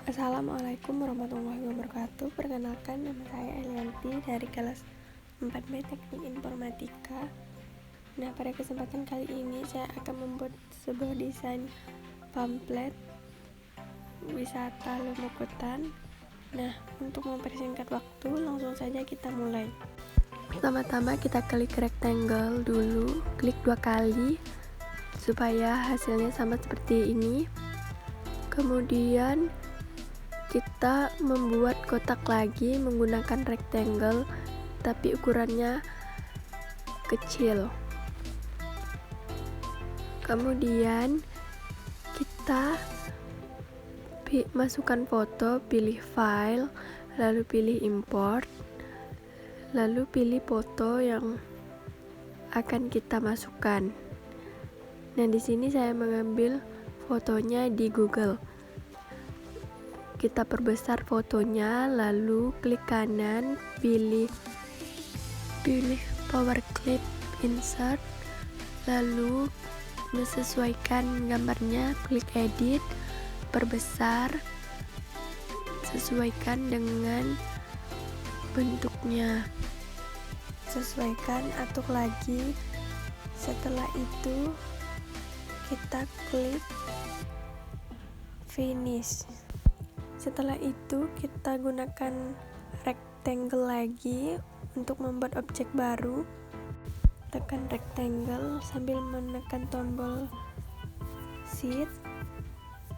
Assalamualaikum warahmatullahi wabarakatuh. Perkenalkan, nama saya Elianti dari kelas 4B Teknik Informatika. Nah, pada kesempatan kali ini saya akan membuat sebuah desain pamflet wisata Lumukutan. Nah, untuk mempersingkat waktu, langsung saja kita mulai. Pertama-tama kita klik rectangle dulu, klik 2 kali supaya hasilnya sama seperti ini. Kemudian kita membuat kotak lagi menggunakan rectangle tapi ukurannya kecil. Kemudian kita masukkan foto, pilih file, lalu pilih import, lalu pilih foto yang akan kita masukkan. Nah, di sini saya mengambil fotonya di Google. Kita perbesar fotonya, lalu klik kanan, pilih power clip insert, lalu menyesuaikan gambarnya, klik edit, perbesar, sesuaikan dengan bentuknya, sesuaikan, atur lagi. Setelah itu kita klik finish. Setelah itu kita gunakan rectangle lagi untuk membuat objek baru. Tekan rectangle sambil menekan tombol shift,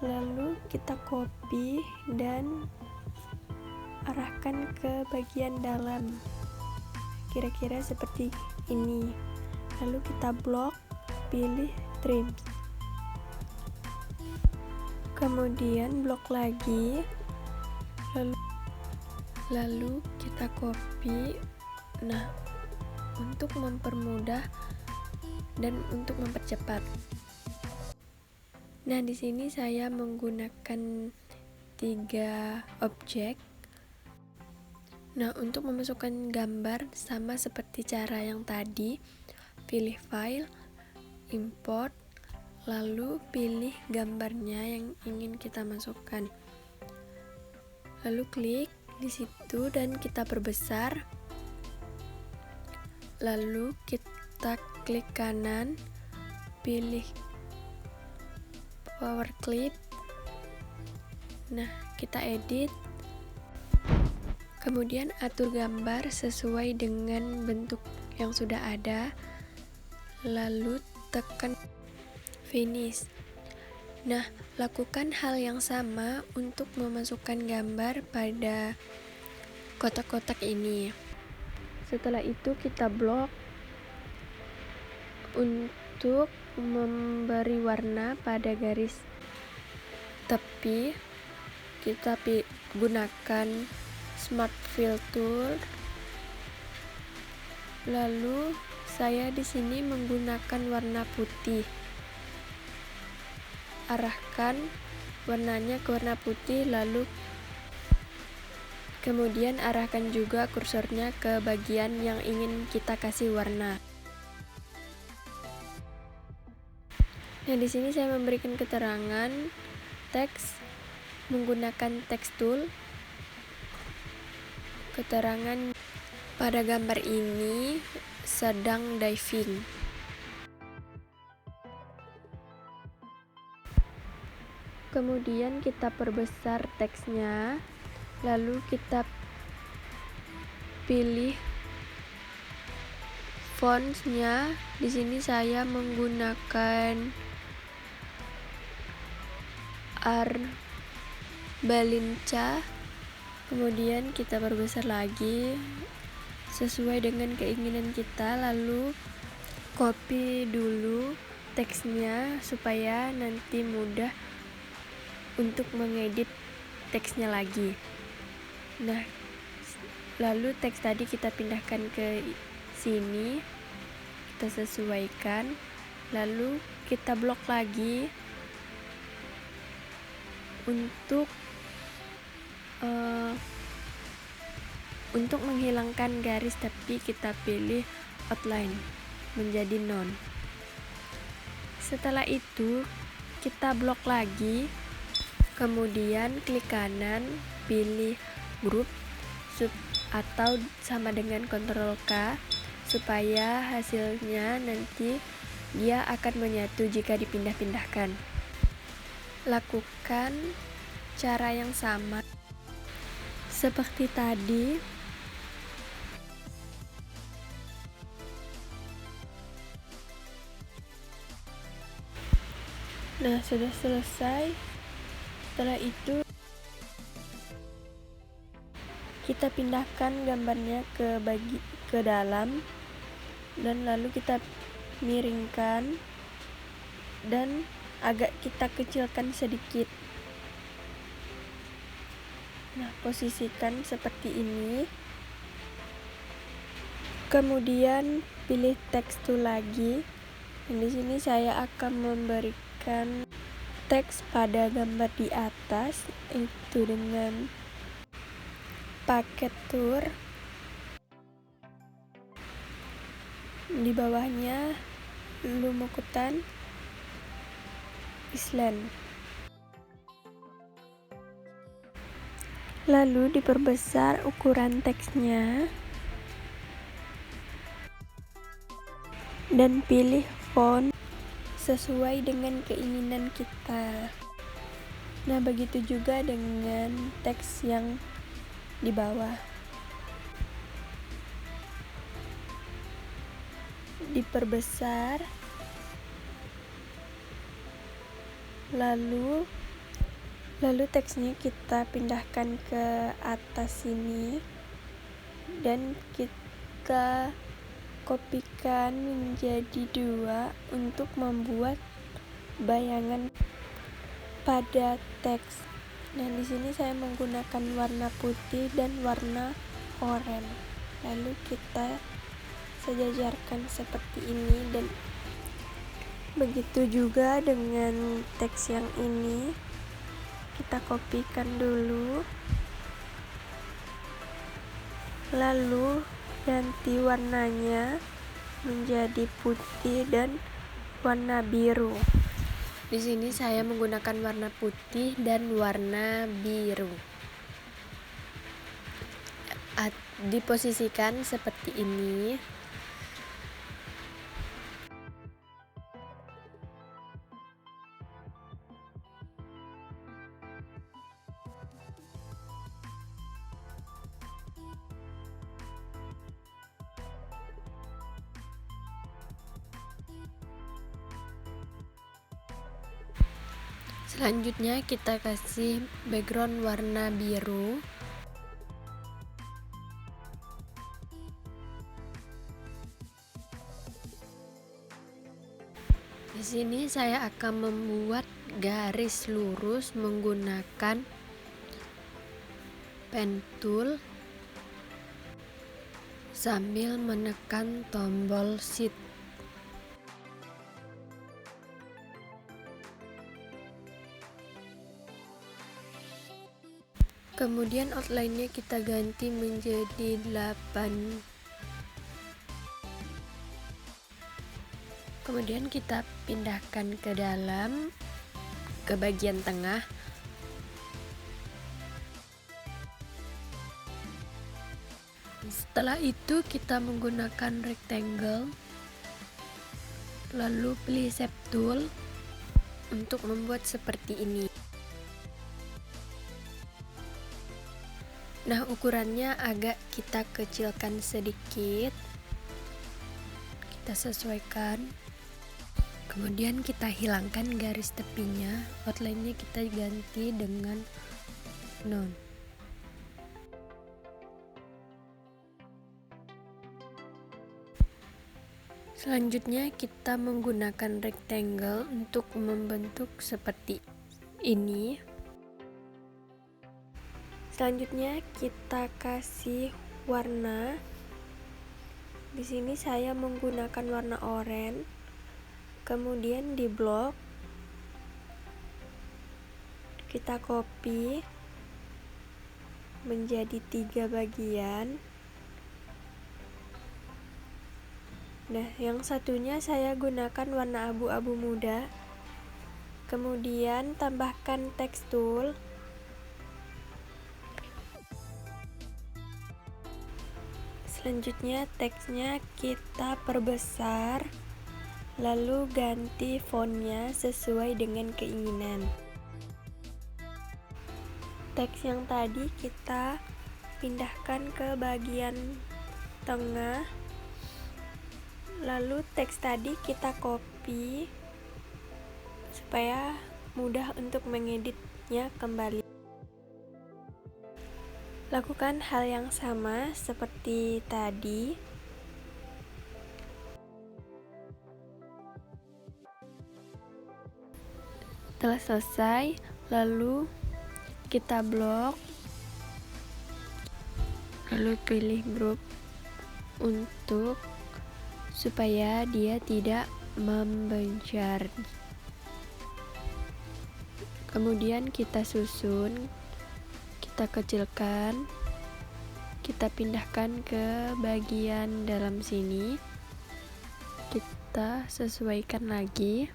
lalu kita copy dan arahkan ke bagian dalam, kira-kira seperti ini. Lalu kita blok, pilih trim, kemudian blok lagi, lalu kita copy. Nah, untuk mempermudah dan untuk mempercepat. Nah, di sini saya menggunakan 3 objek. Nah, untuk memasukkan gambar sama seperti cara yang tadi, pilih file, import, lalu pilih gambarnya yang ingin kita masukkan. Lalu klik di situ dan kita perbesar. Lalu kita klik kanan, pilih power clip. Nah, kita edit. Kemudian atur gambar sesuai dengan bentuk yang sudah ada. Lalu tekan finish. Nah, lakukan hal yang sama untuk memasukkan gambar pada kotak-kotak ini. Setelah itu kita blok untuk memberi warna pada garis tepi. Kita gunakan Smart Fill Tool. Lalu saya di sini menggunakan warna putih. Arahkan warnanya ke warna putih, lalu kemudian arahkan juga kursornya ke bagian yang ingin kita kasih warna. Nah, di sini saya memberikan keterangan teks menggunakan text tool. Keterangan pada gambar ini sedang diving. Kemudian kita perbesar teksnya, lalu kita pilih fontsnya. Di sini saya menggunakan Arbalinca. Kemudian kita perbesar lagi sesuai dengan keinginan kita, lalu copy dulu teksnya supaya nanti mudah untuk mengedit teksnya lagi. Nah, lalu teks tadi kita pindahkan ke sini, kita sesuaikan, lalu kita blok lagi untuk menghilangkan garis tapi kita pilih outline menjadi none. Setelah itu kita blok lagi Kemudian klik kanan, pilih grup atau sama dengan Ctrl K supaya hasilnya nanti dia akan menyatu jika dipindah-pindahkan. Lakukan cara yang sama seperti tadi. Nah, sudah selesai. Setelah itu kita pindahkan gambarnya ke dalam dan lalu kita miringkan dan agak kita kecilkan sedikit. Nah, posisikan seperti ini. Kemudian pilih text tool lagi. Dan di sini saya akan memberikan teks pada gambar di atas, itu dengan paket tour. Di bawahnya Lumukutan Island. Lalu diperbesar ukuran teksnya dan pilih font sesuai dengan keinginan kita. Nah, begitu juga dengan teks yang di bawah. Diperbesar, lalu teksnya kita pindahkan ke atas sini dan kita kopikan menjadi 2 untuk membuat bayangan pada teks. Nah, di sini saya menggunakan warna putih dan warna oranye. Lalu kita sejajarkan seperti ini, dan begitu juga dengan teks yang ini. Kita kopikan dulu, lalu ganti warnanya menjadi putih dan warna biru. Di sini saya menggunakan warna putih dan warna biru. Diposisikan seperti ini. Selanjutnya kita kasih background warna biru. Di sini saya akan membuat garis lurus menggunakan pen tool sambil menekan tombol shift. Kemudian outline-nya kita ganti menjadi 8. Kemudian kita pindahkan ke dalam, ke bagian tengah. Setelah itu kita menggunakan rectangle, lalu pilih shape tool untuk membuat seperti ini. Nah, ukurannya agak kita kecilkan sedikit, kita sesuaikan. Kemudian kita hilangkan garis tepinya, outline-nya kita ganti dengan none. Selanjutnya kita menggunakan rectangle untuk membentuk seperti ini. Selanjutnya kita kasih warna. Di sini saya menggunakan warna oranye. Kemudian di blok kita copy menjadi 3 bagian. Nah, yang satunya saya gunakan warna abu-abu muda. Kemudian tambahkan teks tool. Selanjutnya teksnya kita perbesar, lalu ganti fontnya sesuai dengan keinginan. Teks yang tadi kita pindahkan ke bagian tengah, lalu teks tadi kita copy supaya mudah untuk mengeditnya kembali. Lakukan hal yang sama seperti tadi. Setelah selesai, lalu kita blok, lalu pilih group untuk supaya dia tidak membencar. Kemudian kita susun, kita kecilkan, kita pindahkan ke bagian dalam sini, kita sesuaikan lagi.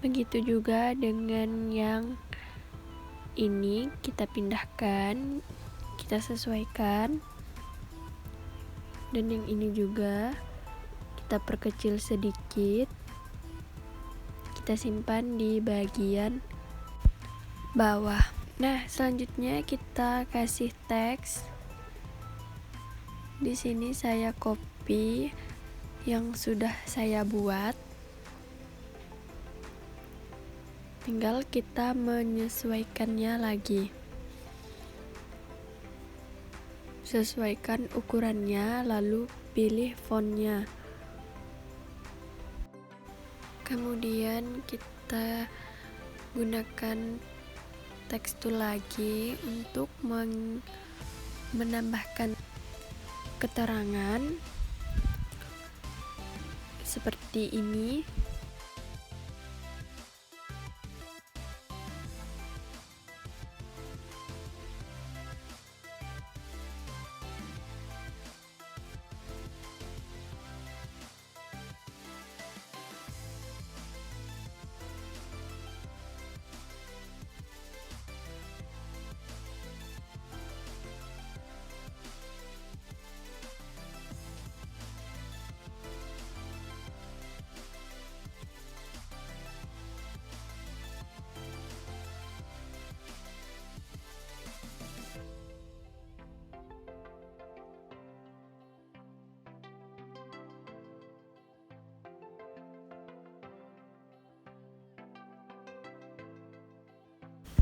Begitu juga dengan yang ini, kita pindahkan, kita sesuaikan. Dan yang ini juga kita perkecil sedikit, kita simpan di bagian bawah. Nah, selanjutnya kita kasih teks. Di sini saya copy yang sudah saya buat. Tinggal kita menyesuaikannya lagi. Sesuaikan ukurannya, lalu pilih fontnya. Kemudian kita gunakan teks tool lagi untuk menambahkan keterangan seperti ini.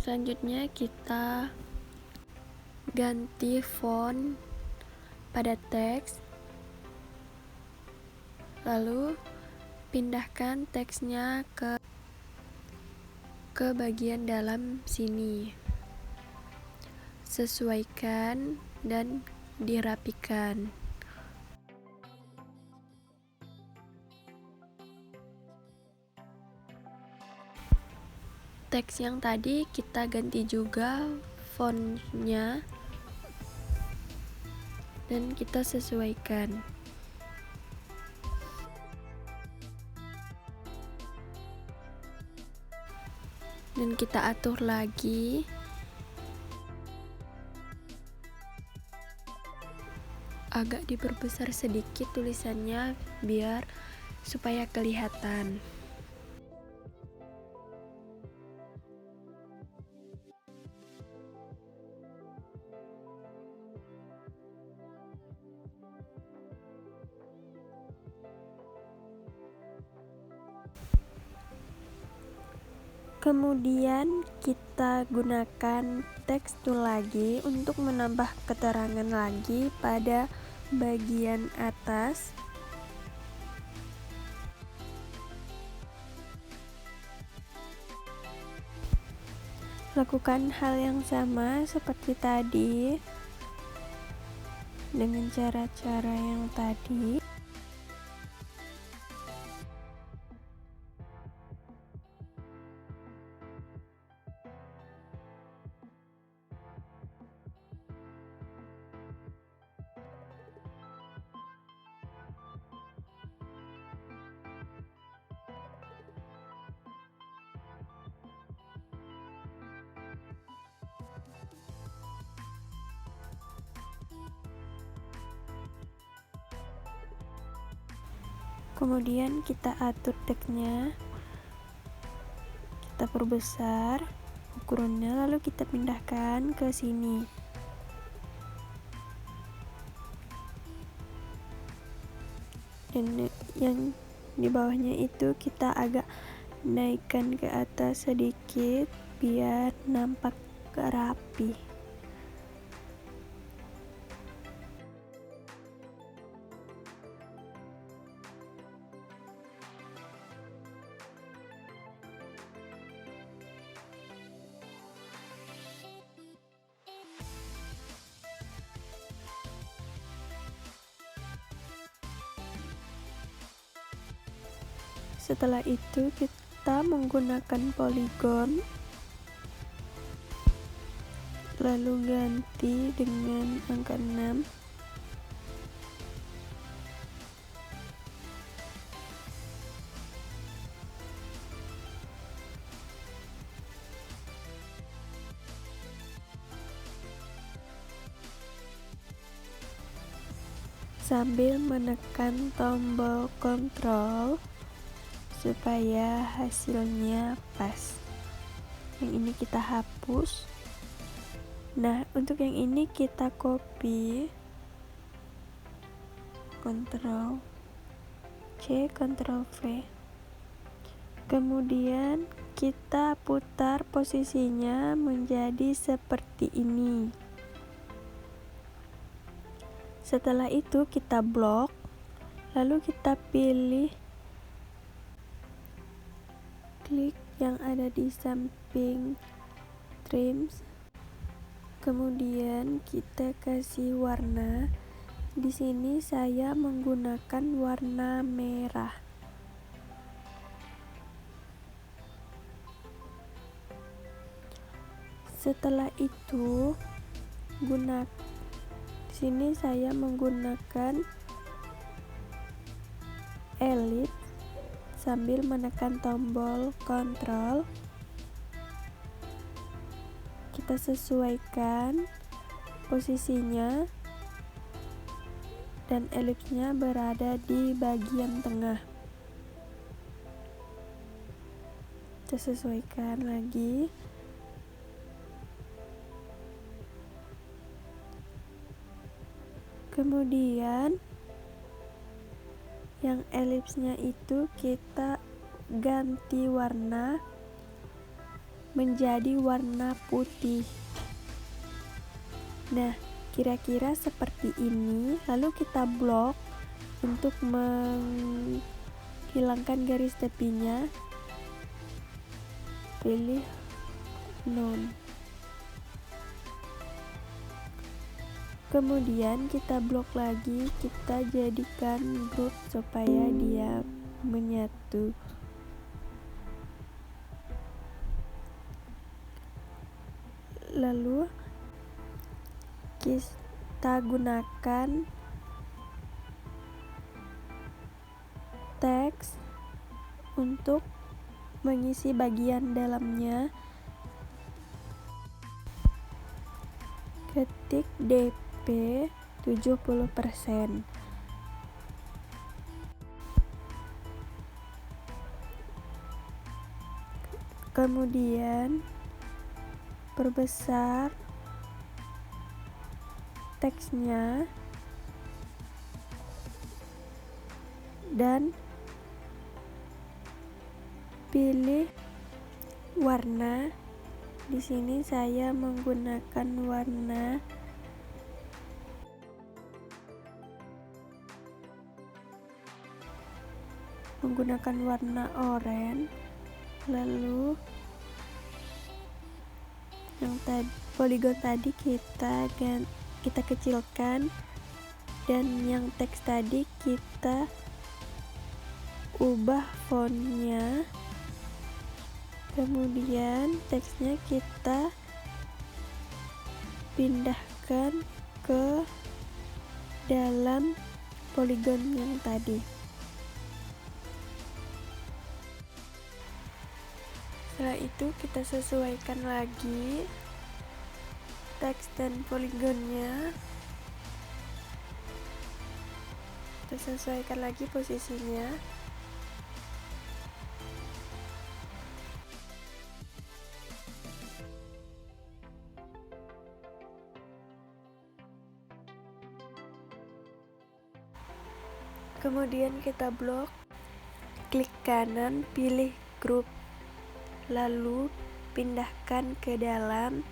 Selanjutnya kita ganti font pada teks, lalu pindahkan teksnya ke bagian dalam sini. Sesuaikan dan dirapikan. Teks yang tadi kita ganti juga fontnya dan kita sesuaikan. Dan kita atur lagi. Agak diperbesar sedikit tulisannya biar supaya kelihatan. Kemudian kita gunakan teks tool lagi untuk menambah keterangan lagi pada bagian atas. Lakukan hal yang sama seperti tadi dengan cara-cara yang tadi. Kemudian kita atur teksnya, kita perbesar ukurannya, lalu kita pindahkan ke sini. Dan yang di bawahnya itu kita agak naikkan ke atas sedikit biar nampak rapi. Setelah itu kita menggunakan poligon, lalu ganti dengan angka 6. Sambil menekan tombol kontrol supaya hasilnya pas. Yang ini kita hapus. Nah, untuk yang ini kita copy, Ctrl C, Ctrl V. Kemudian kita putar posisinya menjadi seperti ini. Setelah itu kita blok, lalu kita pilih, klik yang ada di samping trims, kemudian kita kasih warna. Di sini saya menggunakan warna merah. Setelah itu di sini saya menggunakan ellipse sambil menekan tombol kontrol. Kita sesuaikan posisinya dan elipsnya berada di bagian tengah. Kita sesuaikan lagi. Kemudian yang elipsnya itu kita ganti warna menjadi warna putih. Nah, kira-kira seperti ini. Lalu kita blok untuk menghilangkan garis tepinya. Pilih none. Kemudian kita blok lagi, kita jadikan grup supaya dia menyatu. Lalu kita gunakan teks untuk mengisi bagian dalamnya. Ketik DP 70%. Kemudian perbesar teksnya dan pilih warna. Di sini saya menggunakan warna oranye. Lalu yang poligon tadi kita kecilkan, dan yang teks tadi kita ubah fontnya. Kemudian teksnya kita pindahkan ke dalam poligon yang tadi. Setelah itu kita sesuaikan lagi teks dan poligonnya. kita sesuaikan lagi posisinya. Kemudian kita blok, klik kanan, pilih grup, lalu pindahkan ke dalam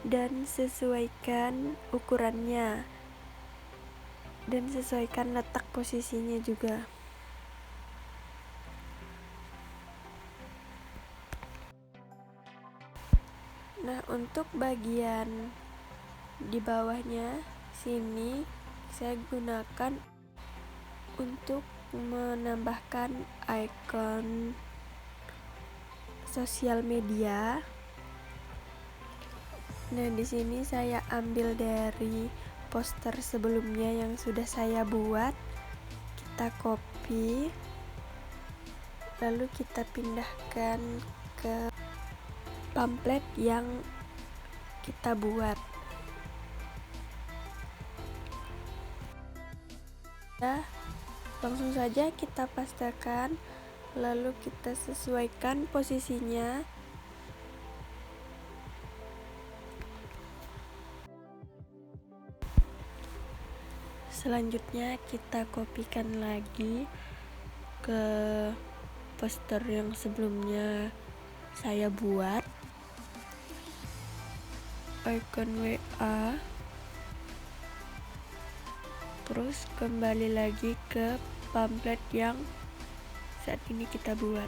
dan sesuaikan ukurannya dan sesuaikan letak posisinya juga. Nah, untuk bagian di bawahnya sini saya gunakan untuk menambahkan ikon sosial media. Nah, di sini saya ambil dari poster sebelumnya yang sudah saya buat. Kita copy, lalu kita pindahkan ke pamflet yang kita buat. Nah, langsung saja kita pastekan, lalu kita sesuaikan posisinya. Selanjutnya kita kopikan lagi ke poster yang sebelumnya saya buat, icon WA, terus kembali lagi ke pamflet yang saat ini kita buat.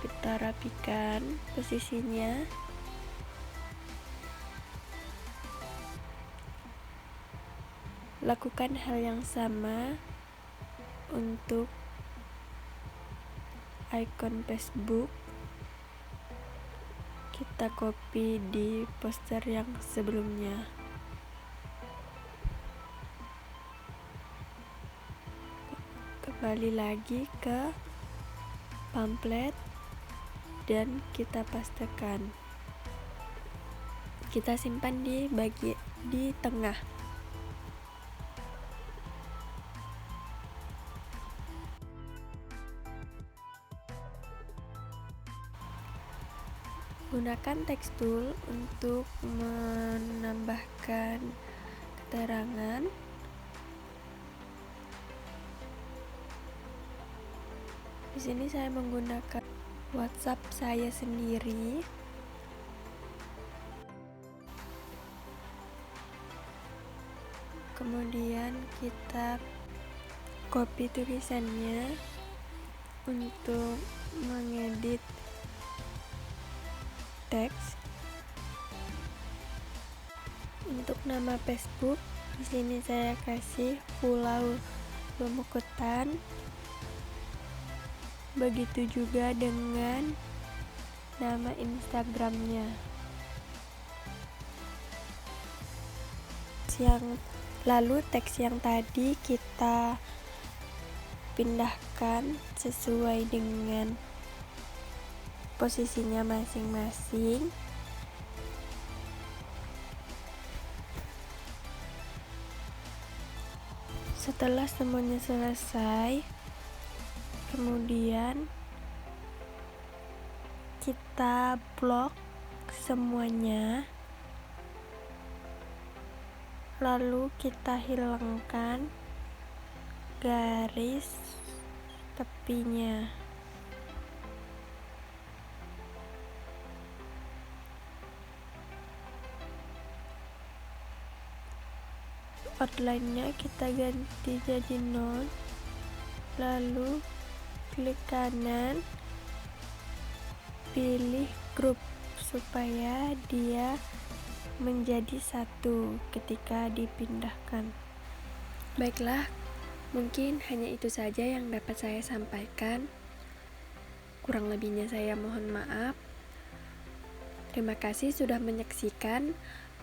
Kita rapikan posisinya. Lakukan hal yang sama untuk icon Facebook. Kita copy di poster yang sebelumnya. Kembali lagi ke pamflet dan kita pastekan. Kita simpan di tengah. Gunakan text tool untuk menambahkan keterangan. Di sini saya menggunakan WhatsApp saya sendiri. Kemudian kita copy tulisannya untuk mengedit teks. Untuk nama Facebook, di sini saya kasih Pulau Lumukutan. Begitu juga dengan nama Instagramnya. Lalu teks yang tadi kita pindahkan sesuai dengan posisinya masing-masing. Setelah semuanya selesai, kemudian kita blok semuanya, lalu kita hilangkan garis tepinya. Outline-nya kita ganti jadi 0, lalu klik kanan, pilih grup supaya dia menjadi satu ketika dipindahkan. Baiklah, mungkin hanya itu saja yang dapat saya sampaikan. Kurang lebihnya saya mohon maaf. Terima kasih sudah menyaksikan.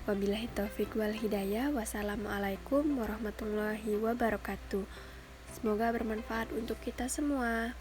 Wabillahi taufiq wal hidayah. Wassalamualaikum warahmatullahi wabarakatuh. Semoga bermanfaat untuk kita semua.